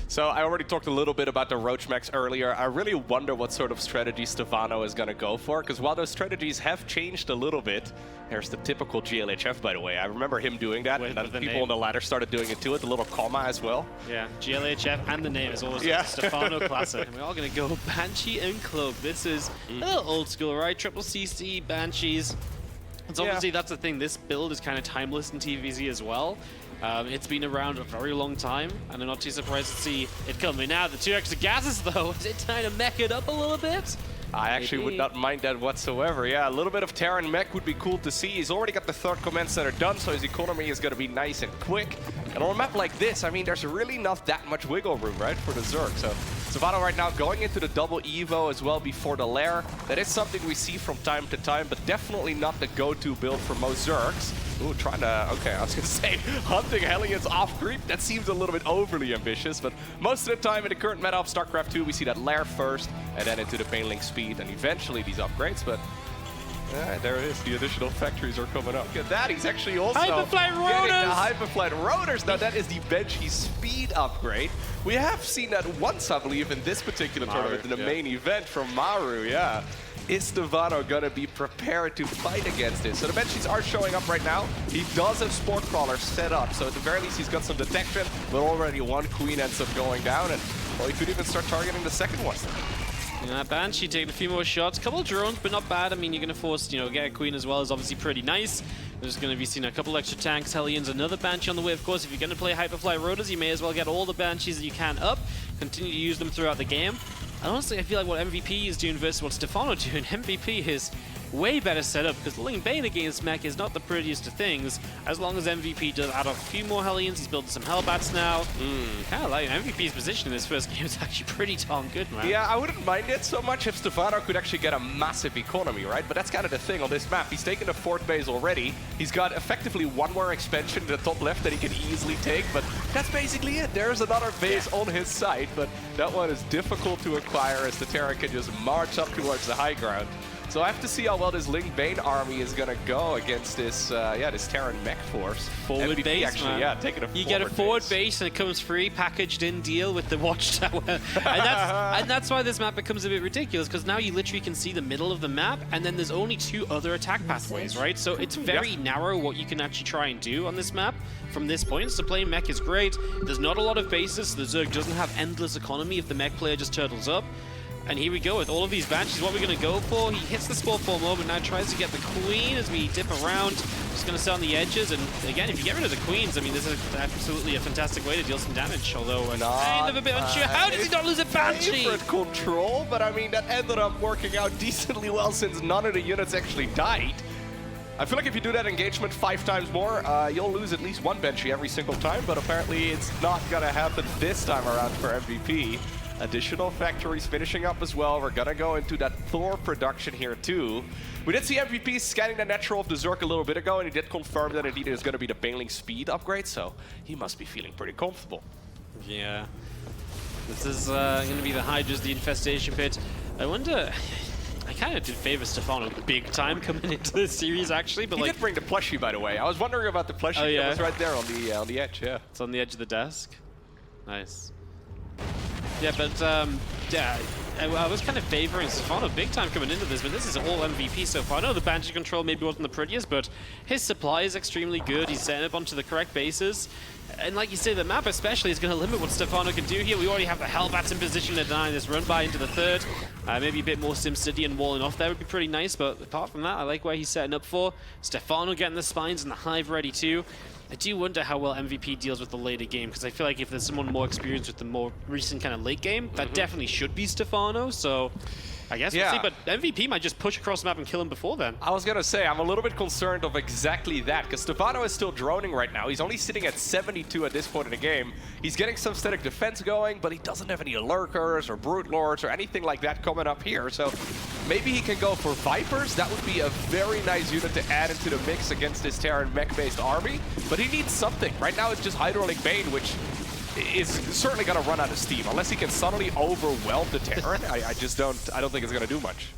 So I already talked a little bit about the Roach mechs earlier. I really wonder what sort of strategy Stefano is going to go for, because while those strategies have changed a little bit, there's the typical GLHF, by the way. I remember him doing that, and then people on the ladder started doing it too, with the little comma as well. Yeah, GLHF and the name is always a Stefano classic. And we're all going to go Banshee and Cloak. This is a little old school, right? Triple CC, Banshees. It's obviously, that's the thing, this build is kind of timeless in TVZ as well. It's been around a very long time, and I'm not too surprised to see it coming now. The 2 extra gases, though, is it time to mech it up a little bit? I actually would not mind that whatsoever. Yeah, a little bit of Terran mech would be cool to see. He's already got the 3rd command center done, so his economy is going to be nice and quick. And on a map like this, I mean, there's really not that much wiggle room, right, for the Zerg. So Stefano right now going into the double Evo as well before the lair. That is something we see from time to time, but definitely not the go-to build for most Zergs. Ooh, trying to, okay, I was going to say, hunting Hellions off creep, that seems a little bit overly ambitious, but most of the time in the current meta of Starcraft 2, we see that lair first, and then into the Baneling speed, and eventually these upgrades, but there it is, the additional factories are coming up. Look at that, he's actually also Hyperflight Rotors! getting the Hyperflight Rotors. Now that is the Banshee speed upgrade. We have seen that once, I believe, in this particular tournament, in the main event from Maru, yeah. Is Stefano gonna be prepared to fight against this? So the Banshees are showing up right now. He does have Sport Crawler set up, so at the very least he's got some detection, but already one Queen ends up going down, and well, he could even start targeting the second one. Yeah, Banshee taking a few more shots. Couple of drones, but not bad. I mean, you're going to force, you know, get a Queen as well is obviously pretty nice. There's going to be seen a couple extra tanks, Hellions, another Banshee on the way. Of course, if you're going to play Hyperfly Rotors, you may as well get all the Banshees that you can up. Continue to use them throughout the game. And honestly, I feel like what MVP is doing versus what Stefano is doing, MVP is way better setup, because Ling Bane against mech is not the prettiest of things. As long as MVP does add a few more Hellions, he's building some Hellbats now. Kind of like MVP's position in this first game is actually pretty darn good, man. Yeah, I wouldn't mind it so much if Stefano could actually get a massive economy, right? But that's kind of the thing on this map. He's taken the 4th base already. He's got effectively one more expansion in the top left that he can easily take, but that's basically it. There's another base on his side, but that one is difficult to acquire as the Terra can just march up towards the high ground. So I have to see how well this Ling Bane army is going to go against this, this Terran mech force. Forward MVP base, actually, man. taking a You get a forward base and it comes free, packaged in deal with the watchtower. and that's why this map becomes a bit ridiculous, because now you literally can see the middle of the map, and then there's only 2 other attack pathways, right? So it's very narrow what you can actually try and do on this map from this point. So playing mech is great. There's not a lot of bases, so the Zerg doesn't have endless economy if the mech player just turtles up. And here we go with all of these Banshees. What we're going to go for, he hits the Sport Form moment, now tries to get the Queen as we dip around. Just going to sit on the edges, and again, if you get rid of the Queens, I mean, this is absolutely a fantastic way to deal some damage, although I'm kind of a bit unsure. How does he not lose a Banshee? Favorite control, but I mean, that ended up working out decently well since none of the units actually died. I feel like if you do that engagement 5 times more, you'll lose at least 1 Banshee every single time, but apparently it's not going to happen this time around for MVP. Additional factories finishing up as well. We're gonna go into that Thor production here too. We did see MVP scanning the natural of the Zerg a little bit ago, and he did confirm that indeed it is gonna be the Baneling speed upgrade, so he must be feeling pretty comfortable. Yeah. This is gonna be the Hydras, the Infestation Pit. I wonder, I kind of did favor Stefano big time coming into this series actually, but he did bring the plushie, by the way. I was wondering about the plushie. Oh, yeah. It was right there on the edge, yeah. It's on the edge of the desk. Nice. Yeah, but yeah, I was kind of favoring Stefano big time coming into this, but this is all MVP so far. I know the Banshee control maybe wasn't the prettiest, but his supply is extremely good. He's setting up onto the correct bases. And like you say, the map especially is going to limit what Stefano can do here. We already have the Hellbats in position to deny this run by into the 3rd. Maybe a bit more SimCity and walling off there would be pretty nice, but apart from that, I like where he's setting up for. Stefano getting the spines and the hive ready too. I do wonder how well MVP deals with the later game, because I feel like if there's someone more experienced with the more recent kind of late game, that definitely should be Stefano, so I guess we'll see, but MVP might just push across the map and kill him before then. I was gonna say, I'm a little bit concerned of exactly that, because Stefano is still droning right now. He's only sitting at 72 at this point in the game. He's getting some static defense going, but he doesn't have any lurkers or brute lords or anything like that coming up here, so maybe he can go for Vipers. That would be a very nice unit to add into the mix against this Terran mech-based army, but he needs something. Right now it's just Ling Bane, which is certainly going to run out of steam unless he can suddenly overwhelm the Terran. I don't think it's going to do much.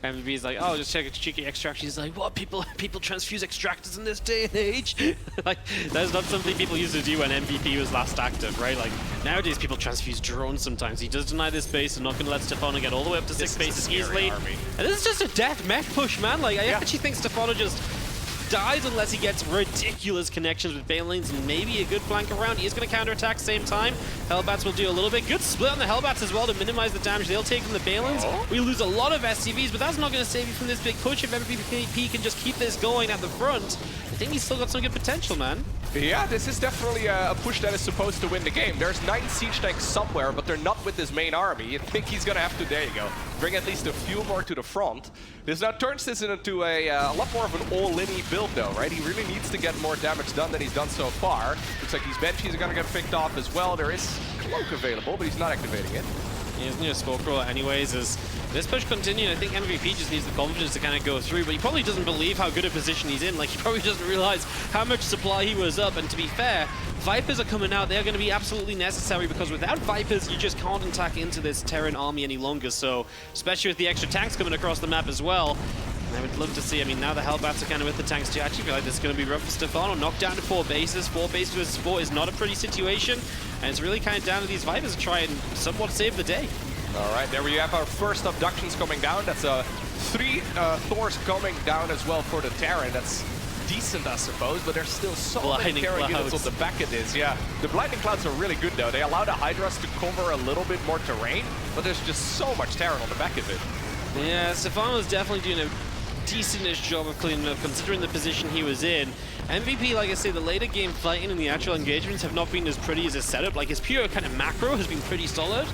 MVP's like, oh, just check a cheeky extraction. He's like, what? People transfuse extractors in this day and age? Like, that's not something people used to do when MVP was last active, right? Like, nowadays people transfuse drones sometimes. He does deny this base and not going to let Stefano get all the way up to 6 bases easily. Army. And this is just a death mech push, man. Like, I actually think Stefano just dies unless he gets ridiculous connections with Banelings and maybe a good flank around. He is going to counterattack same time. Hellbats will do a little bit. Good split on the Hellbats as well to minimize the damage. They'll take from the Banelings. We lose a lot of SCVs, but that's not going to save you from this big push. If MVP can just keep this going at the front, I think he's still got some good potential, man. Yeah, this is definitely a push that is supposed to win the game. There's 9 siege tanks somewhere, but they're not with his main army. You think he's gonna have to, there you go, bring at least a few more to the front. This now turns this into a lot more of an all-in build though, right? He really needs to get more damage done than he's done so far. Looks like these Banshees are gonna get picked off as well. There is Cloak available, but he's not activating it. He doesn't need a Spore Crawler anyways. As this push continues, I think MVP just needs the confidence to kind of go through, but he probably doesn't believe how good a position he's in. Like, he probably doesn't realize how much supply he was up, and to be fair, Vipers are coming out. They're going to be absolutely necessary because without Vipers, you just can't attack into this Terran army any longer. So, especially with the extra tanks coming across the map as well, I would love to see, I mean, now the Hellbats are kind of with the tanks too. I actually feel like this is going to be rough for Stefano. Knocked down to 4 bases. 4 bases versus 4 is not a pretty situation, and it's really kind of down to these Vipers to try and somewhat save the day. All right, there we have our first abductions coming down. That's 3 Thors coming down as well for the Terran. That's decent, I suppose, but there's still so many Terran units on the back of this. Yeah, the Blinding Clouds are really good, though. They allow the Hydras to cover a little bit more terrain, but there's just so much Terran on the back of it. Yeah, Stefano's definitely doing a decentish job of cleaning up, considering the position he was in. MVP, like I say, the later game fighting and the actual engagements have not been as pretty as his setup. Like, his pure kind of macro has been pretty solid,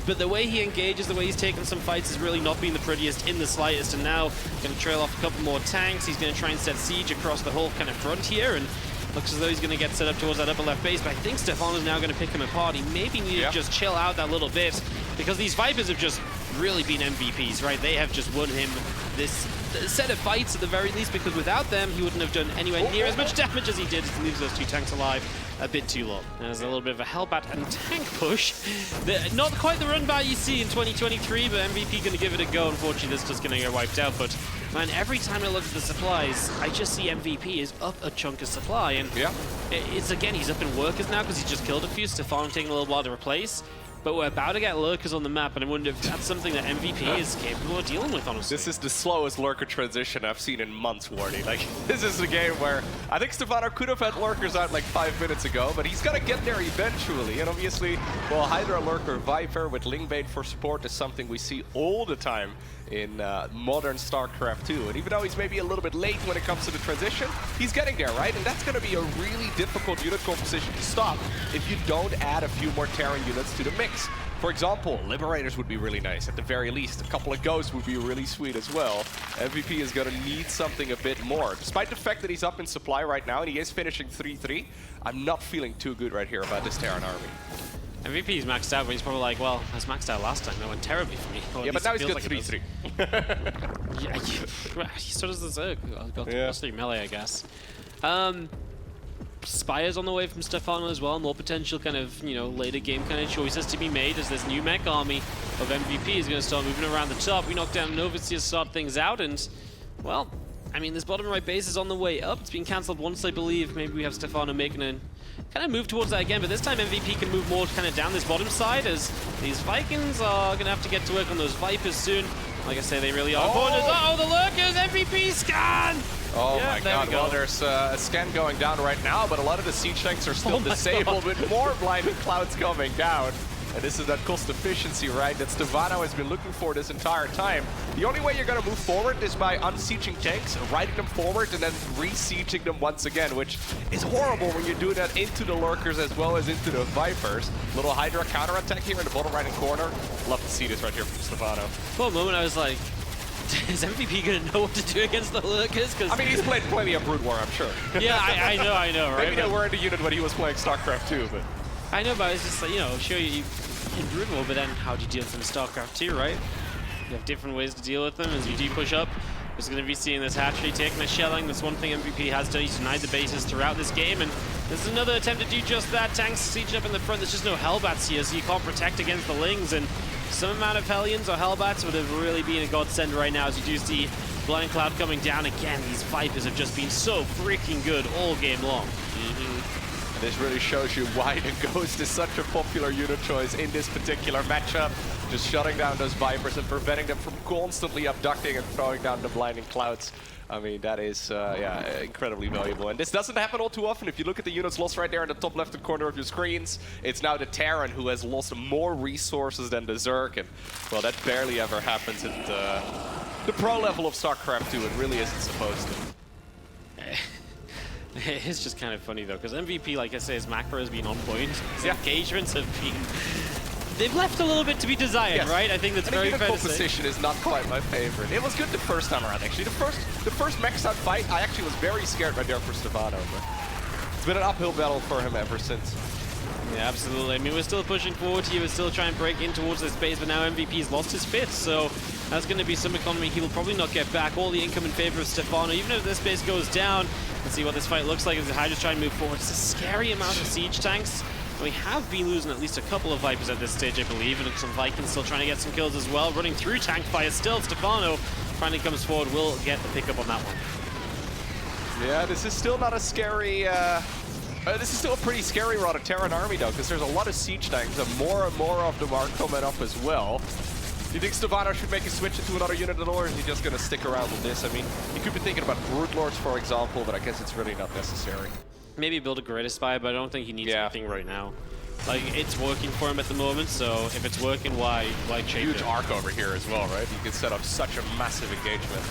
but the way he engages, the way he's taken some fights has really not been the prettiest in the slightest, and now going to trail off a couple more tanks. He's going to try and set siege across the whole kind of front here, and looks as though he's going to get set up towards that upper left base, but I think Stefano's now going to pick him apart. He maybe need to just chill out that little bit, because these Vipers have just really been MVPs, right? They have just won him this set of fights at the very least, because without them, he wouldn't have done anywhere near as much damage as he did. He leaves those 2 tanks alive a bit too long. There's a little bit of a Hellbat and tank push. Not quite the run by you see in 2023, but MVP going to give it a go. Unfortunately, this is just going to get wiped out, but man, every time I look at the supplies, I just see MVP is up a chunk of supply, and it's again, he's up in workers now because he just killed a few. Stefano taking a little while to replace. But we're about to get lurkers on the map, and I wonder if that's something that MVP is capable of dealing with, honestly. This is the slowest lurker transition I've seen in months, Wardy. Like, this is a game where I think Stefano could have had lurkers out like 5 minutes ago, but he's got to get there eventually. And obviously, well, Hydra, Lurker, Viper with Lingbait for support is something we see all the time in modern Starcraft 2. And even though he's maybe a little bit late when it comes to the transition, he's getting there, right? And that's going to be a really difficult unit composition to stop if you don't add a few more Terran units to the mix. For example, Liberators would be really nice. At the very least, a couple of Ghosts would be really sweet as well. MVP is going to need something a bit more. Despite the fact that he's up in supply right now and he is finishing 3-3, I'm not feeling too good right here about this Terran army. MVP's maxed out, but he's probably like, well, I was maxed out last time. That went terribly for me. Yeah, but now he's got 3-3. Yeah, so does the Zerg. Got mostly melee, I guess. Spires on the way from Stefano as well. More potential kind of, you know, later game kind of choices to be made as this new mech army of MVP is going to start moving around the top. We knock down Novus to start things out, and, well, I mean, this bottom right base is on the way up. It's been cancelled once, I believe. Maybe we have Stefano making a kind of move towards that again, but this time MVP can move more kind of down this bottom side, as these Vikings are going to have to get to work on those Vipers soon. Like I say, they really are corners. Oh, the lurkers! MVP scan! Oh my god, well, there's a scan going down right now, but a lot of the siege tanks are still disabled with more blinding clouds coming down. And this is that cost efficiency, right, that Stefano has been looking for this entire time. The only way you're going to move forward is by unsieging tanks, riding them forward, and then re-sieging them once again, which is horrible when you do that into the lurkers as well as into the Vipers. Little Hydra counterattack here in the bottom right-hand corner. Love to see this right here from Stefano. For a moment, I was like, is MVP going to know what to do against the lurkers? I mean, he's played plenty of Brood War, I'm sure. Yeah, I know, right? Maybe they were in the unit when he was playing StarCraft 2, but... I know, but it's just like, you know, sure, you Brood War, but then how do you deal with them in StarCraft 2, right? You have different ways to deal with them as you do push up. Just going to be seeing this hatchery taking a shelling. That's one thing MVP has done. He's denied the bases throughout this game, and there's another attempt to do just that. Tanks siege up in the front. There's just no Hellbats here, so you can't protect against the Lings, and some amount of Hellions or Hellbats would have really been a godsend right now, as you do see Blind Cloud coming down again. These Vipers have just been so freaking good all game long. This really shows you why the Ghost is such a popular unit choice in this particular matchup. Just shutting down those Vipers and preventing them from constantly abducting and throwing down the blinding clouds. I mean, that is yeah, incredibly valuable. And this doesn't happen all too often. If you look at the units lost right there in the top left corner of your screens, it's now the Terran who has lost more resources than the Zerg. And, well, that barely ever happens at the pro level of Starcraft 2. It really isn't supposed to. It's just kind of funny though, because MVP, like I say, his macro has been on point. His engagements have been... They've left a little bit to be desired, right? I think that's very fair to say. Composition is not quite my favorite. It was good the first time around, actually. The first mech out fight, I actually was very scared right there for Stefano, but it's been an uphill battle for him ever since. Yeah, absolutely. I mean, we're still pushing forward here. We're still trying to break in towards this base, but now MVP's lost his fifth, so that's going to be some economy he will probably not get back. All the income in favor of Stefano. Even if this base goes down, let's see what this fight looks like as the Hydras try to move forward. It's a scary amount of siege tanks. We have been losing at least a couple of Vipers at this stage, I believe, and some Vikings still trying to get some kills as well. Running through tank fire still. Stefano finally comes forward, will get the pickup on that one. Yeah, this is still not a scary... this is still a pretty scary run of Terran army, though, because there's a lot of siege tanks, and more of them are coming up as well. Do you think Stefano should make a switch into another unit at all, or is he just going to stick around with this? I mean, he could be thinking about Brood Lords, for example, but I guess it's really not necessary. Maybe build a Greater Spy, but I don't think he needs anything right now. Like, it's working for him at the moment, so if it's working, why change it? Huge arc over here as well, right? You can set up such a massive engagement.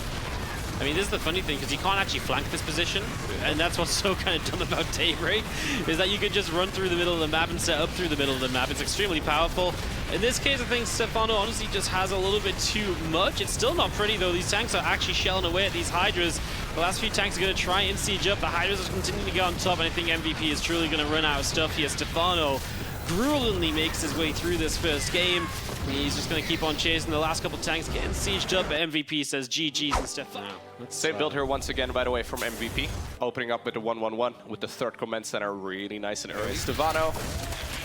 I mean, this is the funny thing, because you can't actually flank this position, and that's what's so kind of dumb about Daybreak, is that you can just run through the middle of the map and set up through the middle of the map. It's extremely powerful. In this case, I think Stefano honestly just has a little bit too much. It's still not pretty, though. These tanks are actually shelling away at these Hydras. The last few tanks are going to try and siege up. The Hydras are continuing to get on top, and I think MVP is truly going to run out of stuff here. Stefano gruelingly makes his way through this first game. He's just going to keep on chasing the last couple tanks, getting sieged up. MVP says GG's and Stefano. Same build here once again, by the way, from MVP. Opening up with the 1-1-1 with the third command center really nice and early. Stefano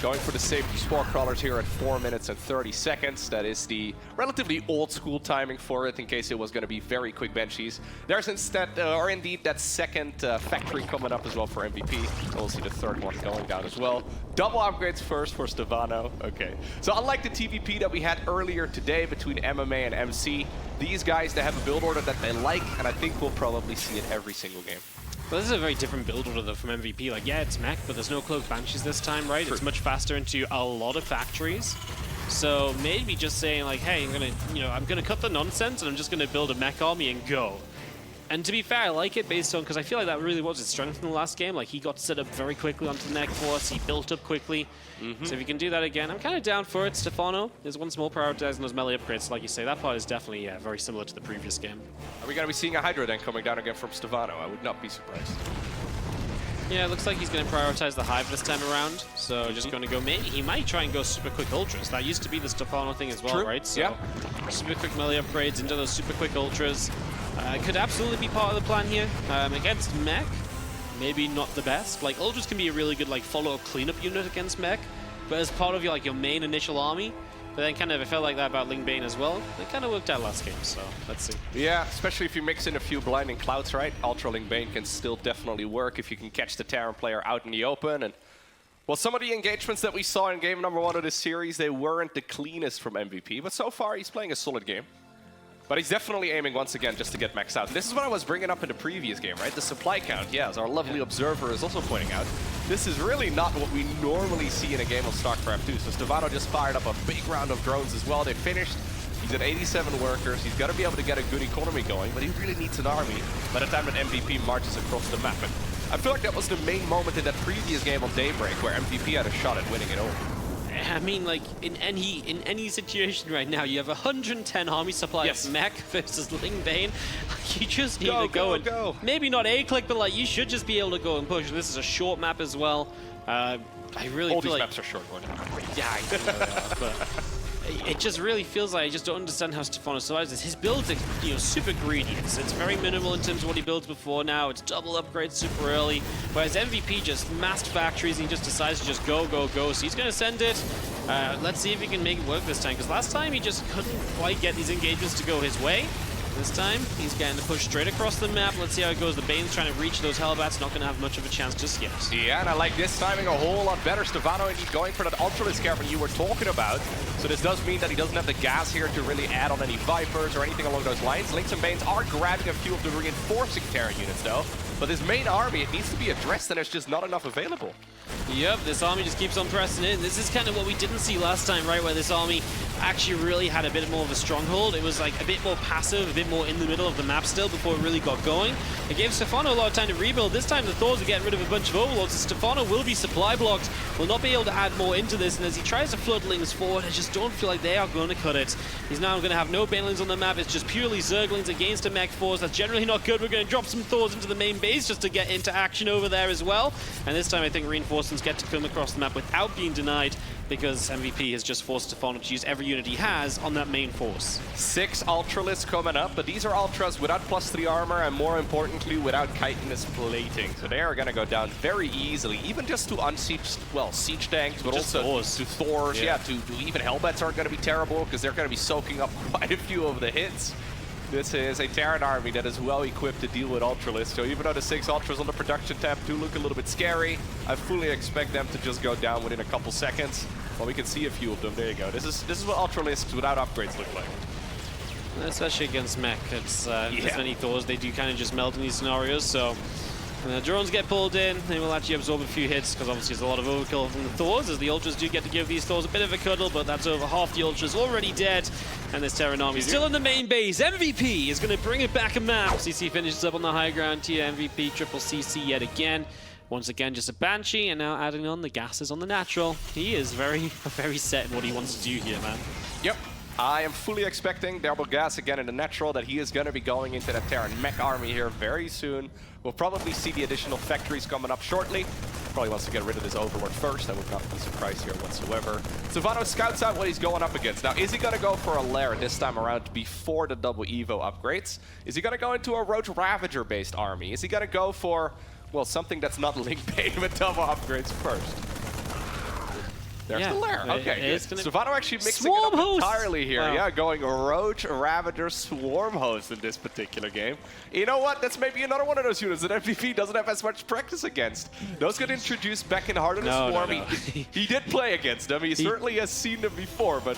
going for the safety spore crawlers here at 4 minutes and 30 seconds. That is the relatively old school timing for it in case it was going to be very quick benchies. There's instead, or indeed, that second factory coming up as well for MVP. We'll see the third one going down as well. Double upgrades first for Stefano. Okay. So unlike the TVP that we had earlier today between MMA and MC, these guys, they have a build order that they like, and I think we'll probably see it every single game. Well, this is a very different build order though from MVP. Like, yeah, it's mech, but there's no cloaked banshees this time, right? True. It's much faster into a lot of factories. So maybe just saying like, hey, I'm gonna cut the nonsense and I'm just gonna build a mech army and go. And to be fair, I like it based on, because I feel like that really was his strength in the last game. Like, he got set up very quickly onto the neck force, he built up quickly. So if you can do that again, I'm kind of down for it. Stefano is once more prioritizing those melee upgrades. Like you say, that part is definitely very similar to the previous game. Are we going to be seeing a Hydra then coming down again from Stefano? I would not be surprised. Yeah, it looks like he's going to prioritize the Hive this time around. So just going to go, maybe he might try and go super quick ultras. That used to be the Stefano thing as well, right? So super quick melee upgrades into those super quick ultras. Could absolutely be part of the plan here. Against mech, maybe not the best. Like, ultras can be a really good like follow-up cleanup unit against mech, but as part of your your main initial army. But then kind of, I felt like that about Ling Bane as well. It kind of worked out last game, so let's see. Yeah, especially if you mix in a few blinding clouds, right? Ultra Ling Bane can still definitely work if you can catch the Terran player out in the open. And well, some of the engagements that we saw in game number 1 of this series, they weren't the cleanest from MVP, but so far he's playing a solid game. But he's definitely aiming once again just to get maxed out. And this is what I was bringing up in the previous game, right? The supply count, yeah, as our lovely observer is also pointing out. This is really not what we normally see in a game of StarCraft 2. So Stefano just fired up a big round of drones as well. They finished. He's at 87 workers. He's got to be able to get a good economy going, but he really needs an army by the time that MVP marches across the map. And I feel like that was the main moment in that previous game on Daybreak where MVP had a shot at winning it over. I mean, like, in any situation right now, you have 110 army supply of mech versus Ling Bane. You just need to go and maybe not A-click, but like you should just be able to go and push. This is a short map as well. I really all feel these like maps are short. Yeah, I know they are, but it just really feels like I just don't understand how Stefano survives this. His build's, you know, super greedy. It's very minimal in terms of what he builds before now. It's double upgrades super early, whereas MVP just massed factories and he just decides to just go, go, go. So he's going to send it. Let's see if he can make it work this time, because last time he just couldn't quite get these engagements to go his way. This time, he's getting to push straight across the map. Let's see how it goes. The Bane's trying to reach those Hellbats. Not going to have much of a chance just yet. Yeah, and I like this timing a whole lot better. Stefano indeed going for that Ultralisk Cavern you were talking about. So this does mean that he doesn't have the gas here to really add on any Vipers or anything along those lines. Lynx and Banes are grabbing a few of the reinforcing Terran units, though. But this main army, it needs to be addressed, and there's just not enough available. Yep, this army just keeps on pressing in. This is kind of what we didn't see last time, right? Where this army actually really had a bit more of a stronghold. It was like a bit more passive, a bit more in the middle of the map still before it really got going. It gave Stefano a lot of time to rebuild. This time the Thors are getting rid of a bunch of Overlords, and Stefano will be supply blocked, will not be able to add more into this, and as he tries to flood Lings forward, I just don't feel like they are going to cut it. He's now going to have no Banelings on the map. It's just purely Zerglings against a mech force. That's generally not good. We're going to drop some Thors into the main base just to get into action over there as well. And this time I think reinforcements get to come across the map without being denied, because MVP has just forced Stefano to use every unit he has on that main force. 6 Ultralisks coming up, but these are Ultras without +3 armor and more importantly without chitinous plating. So they are going to go down very easily, even just to unsiege, well, siege tanks, but just also Thors. to Thors. Yeah, to even Hellbats aren't going to be terrible because they're going to be soaking up quite a few of the hits. This is a Terran army that is well equipped to deal with Ultralisks. So even though the 6 Ultras on the production tab do look a little bit scary, I fully expect them to just go down within a couple seconds. Well, we can see a few of them. There you go. This is what Ultralisks without upgrades look like. Especially against mech. It's as many Thors, they do kind of just melt in these scenarios. So when the drones get pulled in, they will actually absorb a few hits, because obviously there's a lot of overkill from the Thors, as the Ultras do get to give these Thors a bit of a cuddle, but that's over half the Ultras already dead. And this Terran army still in the main base. MVP is going to bring it back a map. CC finishes up on the high ground here. MVP, triple CC yet again. Once again, just a Banshee, and now adding on the gases on the natural. He is very set in what he wants to do here, man. Yep. I am fully expecting double gas again in the natural, that he is going to be going into that Terran mech army here very soon. We'll probably see the additional factories coming up shortly. Probably wants to get rid of this Overlord first. I would not be surprised here whatsoever. Stefano scouts out what he's going up against. Now, is he going to go for a lair this time around before the double Evo upgrades? Is he going to go into a Roach Ravager-based army? Is he going to go for, well, something that's not link paid with double upgrades first? There's the lair. Okay, Stefano actually mixing it up entirely here. Wow. Yeah, going Roach, Ravager, Swarm Host in this particular game. You know what? That's maybe another one of those units that MVP doesn't have as much practice against. Those get introduced back in Heart of the Swarm. No. He did play against them. He certainly has seen them before, but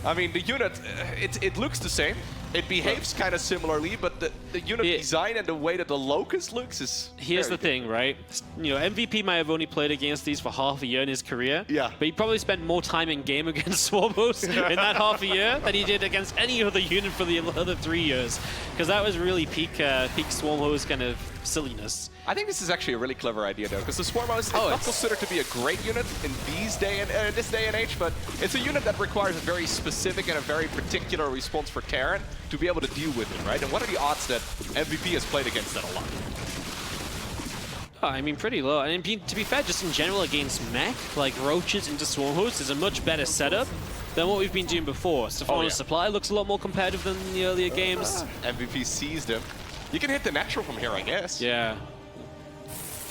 I mean, the unit, it looks the same. It behaves kind of similarly, but the unit design and the way that the Locust looks is... Here's the thing, right? You know, MVP might have only played against these for half a year in his career. Yeah. But he probably spent more time in game against Swarm Host in that half a year than he did against any other unit for the other 3 years. Because that was really peak Swarm Host kind of silliness. I think this is actually a really clever idea, though, because the Swarm Host is not considered to be a great unit in this day and age, but it's a unit that requires a very specific and a very particular response for Terran to be able to deal with it, right? And what are the odds that MVP has played against that a lot? I mean, pretty low. And to be fair, just in general against mech, like Roaches into Swarm Host is a much better setup than what we've been doing before. Stefano's supply looks a lot more competitive than the earlier games. MVP seized him. You can hit the natural from here, I guess. Yeah.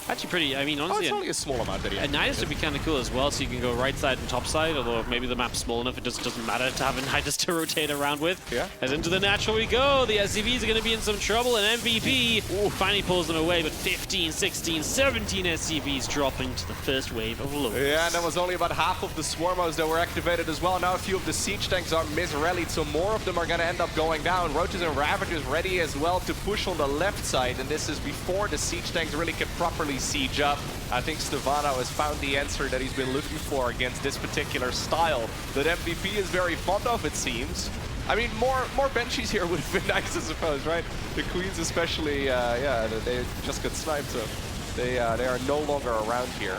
Actually pretty, I mean, honestly... it's only a small amount that he has. Nydus would be kind of cool as well, so you can go right side and top side, although maybe the map's small enough, it doesn't matter to have a Nydus to rotate around with. Yeah. As into the natural we go, the SCVs are going to be in some trouble, and MVP finally pulls them away, but 15, 16, 17 SCVs drop into the first wave of loads. Yeah, and that was only about half of the Swarmos that were activated as well. Now a few of the siege tanks are misrallied, so more of them are going to end up going down. Roaches and Ravagers ready as well to push on the left side, and this is before the siege tanks really can properly siege up. I think Stefano has found the answer that he's been looking for against this particular style that MVP is very fond of, it seems. I mean, more Banshees here would have been nice, I suppose, right? The Queens especially, yeah, they just got sniped, so they are no longer around here.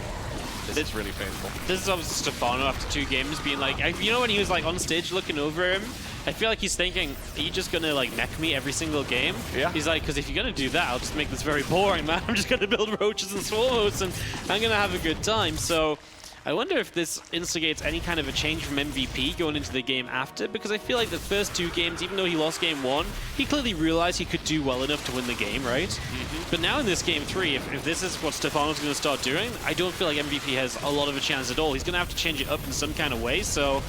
This is really painful. This is obviously Stefano after 2 games being like, you know when he was like on stage looking over him? I feel like he's thinking, are you just gonna like mech me every single game? Yeah. He's like, because if you're gonna do that, I'll just make this very boring, man. I'm just gonna build Roaches and Swarm Hosts and I'm gonna have a good time. So I wonder if this instigates any kind of a change from MVP going into the game after, because I feel like the first 2 games, even though he lost game 1, he clearly realized he could do well enough to win the game, right? But now in this game 3, if this is what Stefano's going to start doing, I don't feel like MVP has a lot of a chance at all. He's going to have to change it up in some kind of way, so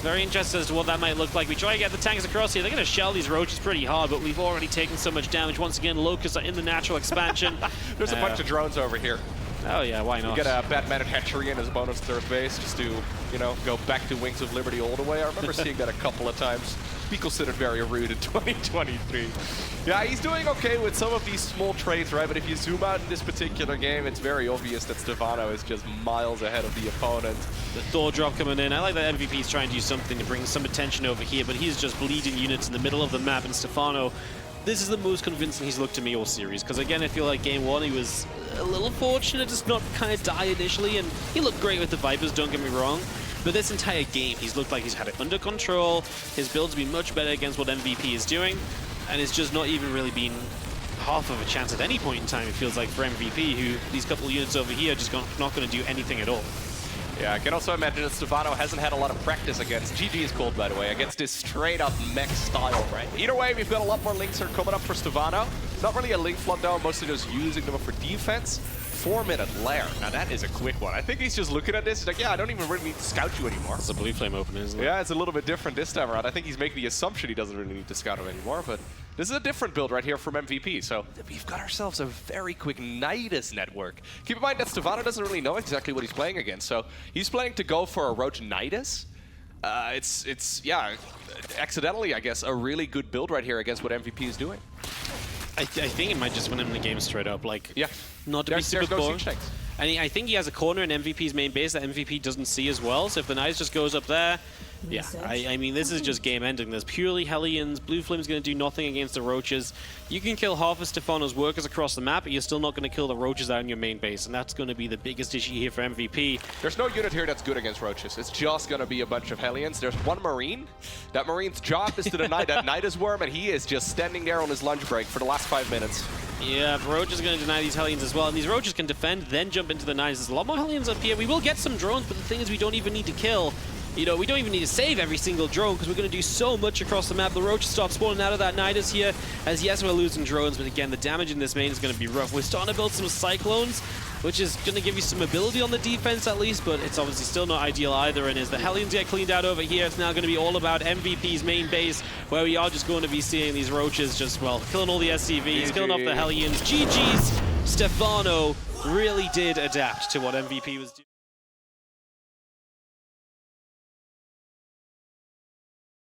very interested as to what that might look like. We try to get the tanks across here. They're going to shell these roaches pretty hard, but we've already taken so much damage. Once again, Locusts are in the natural expansion. There's a bunch of drones over here. Oh yeah, why not? You get a Batman and Hatchery in as a bonus third base just to, you know, go back to Wings of Liberty all the way. I remember seeing that a couple of times. People considered very rude in 2023. Yeah, he's doing okay with some of these small trades, right? But if you zoom out in this particular game, it's very obvious that Stefano is just miles ahead of the opponent. The Thor drop coming in. I like that MVP is trying to do something to bring some attention over here, but he's just bleeding units in the middle of the map, and Stefano, this is the most convincing he's looked to me all series, because again, I feel like game 1 he was a little fortunate to not kind of die initially, and he looked great with the Vipers, don't get me wrong, but this entire game he's looked like he's had it under control. His build's been much better against what MVP is doing, and it's just not even really been half of a chance at any point in time, it feels like, for MVP, who these couple of units over here are just not going to do anything at all. Yeah, I can also imagine that Stefano hasn't had a lot of practice against, GG is called by the way, against this straight up mech style, right? Either way, we've got a lot more links here coming up for Stefano. Not really a link flood though, mostly just using them for defense. 4-minute lair, now that is a quick one. I think he's just looking at this, he's like, yeah, I don't even really need to scout you anymore. It's a blue flame opener, isn't it? Yeah, it's a little bit different this time around. I think he's making the assumption he doesn't really need to scout him anymore, but this is a different build right here from MVP, so we've got ourselves a very quick Nydus network. Keep in mind that Stefano doesn't really know exactly what he's playing against, so he's planning to go for a Roach Nydus. Yeah, accidentally, I guess, a really good build right here against what MVP is doing. I think it might just win him the game straight up, like, yeah, not to be super boring. Tanks. And I think he has a corner in MVP's main base that MVP doesn't see as well, so if the Nydus just goes up there, yeah, I mean, this is just game ending. There's purely Hellions. Blue Flame's going to do nothing against the Roaches. You can kill half of Stefano's workers across the map, but you're still not going to kill the Roaches out in your main base, and that's going to be the biggest issue here for MVP. There's no unit here that's good against Roaches. It's just going to be a bunch of Hellions. There's one Marine. That Marine's job is to deny that Nydus worm, and he is just standing there on his lunch break for the last 5 minutes. Yeah, Roach is going to deny these Hellions as well, and these Roaches can defend, then jump into the Nydus. There's a lot more Hellions up here. We will get some drones, but the thing is we don't even need to kill. You know, we don't even need to save every single drone because we're going to do so much across the map. The Roaches start spawning out of that Nydus here, as yes, we're losing drones, but again, the damage in this main is going to be rough. We're starting to build some Cyclones, which is going to give you some mobility on the defense at least, but it's obviously still not ideal either. And as the Hellions get cleaned out over here, it's now going to be all about MVP's main base, where we are just going to be seeing these Roaches just, well, killing all the SCVs, killing off the Hellions. GG's, Stefano really did adapt to what MVP was doing.